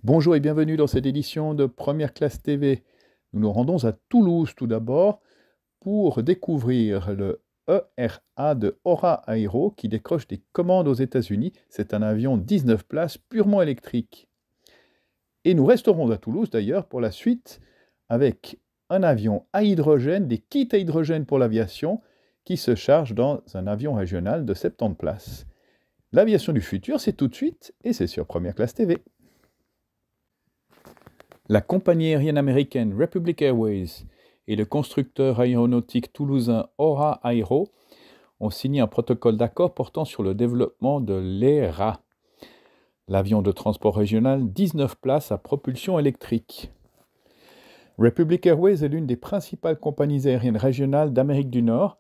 Bonjour et bienvenue dans cette édition de Première Classe TV. Nous nous rendons à Toulouse tout d'abord pour découvrir le ERA de Aura Aero qui décroche des commandes aux États-Unis. C'est un avion 19 places purement électrique. Et nous resterons à Toulouse d'ailleurs pour la suite avec un avion à hydrogène, des kits à hydrogène pour l'aviation qui se charge dans un avion régional de 70 places. L'aviation du futur, c'est tout de suite et c'est sur Première Classe TV. La compagnie aérienne américaine Republic Airways et le constructeur aéronautique toulousain Aura Aero ont signé un protocole d'accord portant sur le développement de l'ERA, l'avion de transport régional 19 places à propulsion électrique. Republic Airways est l'une des principales compagnies aériennes régionales d'Amérique du Nord,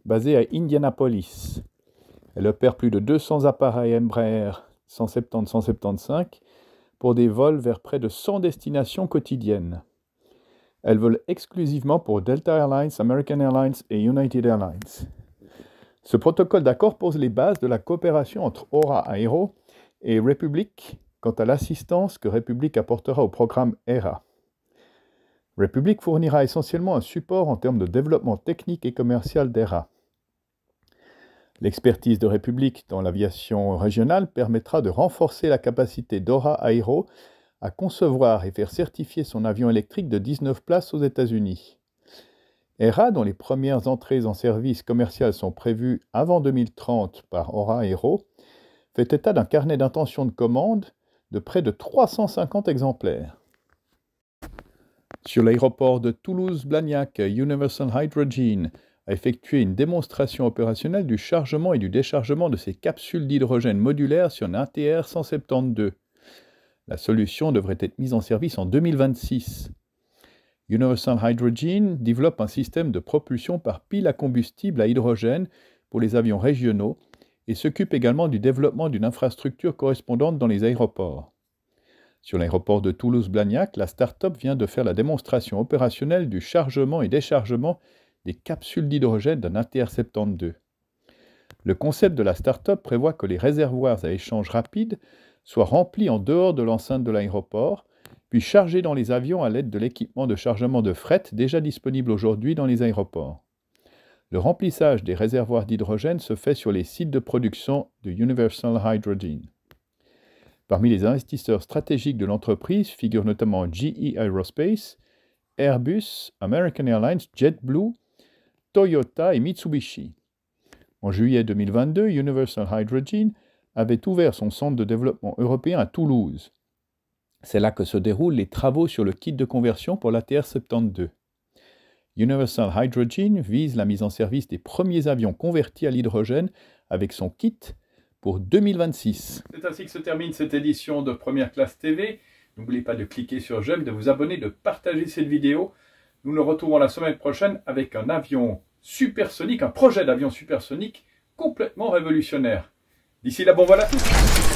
basée à Indianapolis. Elle opère plus de 200 appareils Embraer 170-175 pour des vols vers près de 100 destinations quotidiennes. Elle vole exclusivement pour Delta Airlines, American Airlines et United Airlines. Ce protocole d'accord pose les bases de la coopération entre Aura Aero et Republic quant à l'assistance que Republic apportera au programme ERA. Republic fournira essentiellement un support en termes de développement technique et commercial d'ERA. L'expertise de Republic dans l'aviation régionale permettra de renforcer la capacité d'Aura Aero à concevoir et faire certifier son avion électrique de 19 places aux États-Unis. ERA, dont les premières entrées en service commercial sont prévues avant 2030 par Aura Aero, fait état d'un carnet d'intention de commande de près de 350 exemplaires. Sur l'aéroport de Toulouse-Blagnac, Universal Hydrogen a effectué une démonstration opérationnelle du chargement et du déchargement de ses capsules d'hydrogène modulaires sur un ATR 172. La solution devrait être mise en service en 2026. Universal Hydrogen développe un système de propulsion par pile à combustible à hydrogène pour les avions régionaux et s'occupe également du développement d'une infrastructure correspondante dans les aéroports. Sur l'aéroport de Toulouse-Blagnac, la start-up vient de faire la démonstration opérationnelle du chargement et déchargement des capsules d'hydrogène d'un ATR 72. Le concept de la start-up prévoit que les réservoirs à échange rapide soient remplis en dehors de l'enceinte de l'aéroport, puis chargés dans les avions à l'aide de l'équipement de chargement de fret déjà disponible aujourd'hui dans les aéroports. Le remplissage des réservoirs d'hydrogène se fait sur les sites de production de Universal Hydrogen. Parmi les investisseurs stratégiques de l'entreprise figurent notamment GE Aerospace, Airbus, American Airlines, JetBlue, Toyota et Mitsubishi. En juillet 2022, Universal Hydrogen avait ouvert son centre de développement européen à Toulouse. C'est là que se déroulent les travaux sur le kit de conversion pour l'ATR 72. Universal Hydrogen vise la mise en service des premiers avions convertis à l'hydrogène avec son kit pour 2026. C'est ainsi que se termine cette édition de Première Classe TV. N'oubliez pas de cliquer sur j'aime, de vous abonner, de partager cette vidéo. Nous nous retrouvons la semaine prochaine avec un avion supersonique, un projet d'avion supersonique complètement révolutionnaire. D'ici là, bon vol à tous!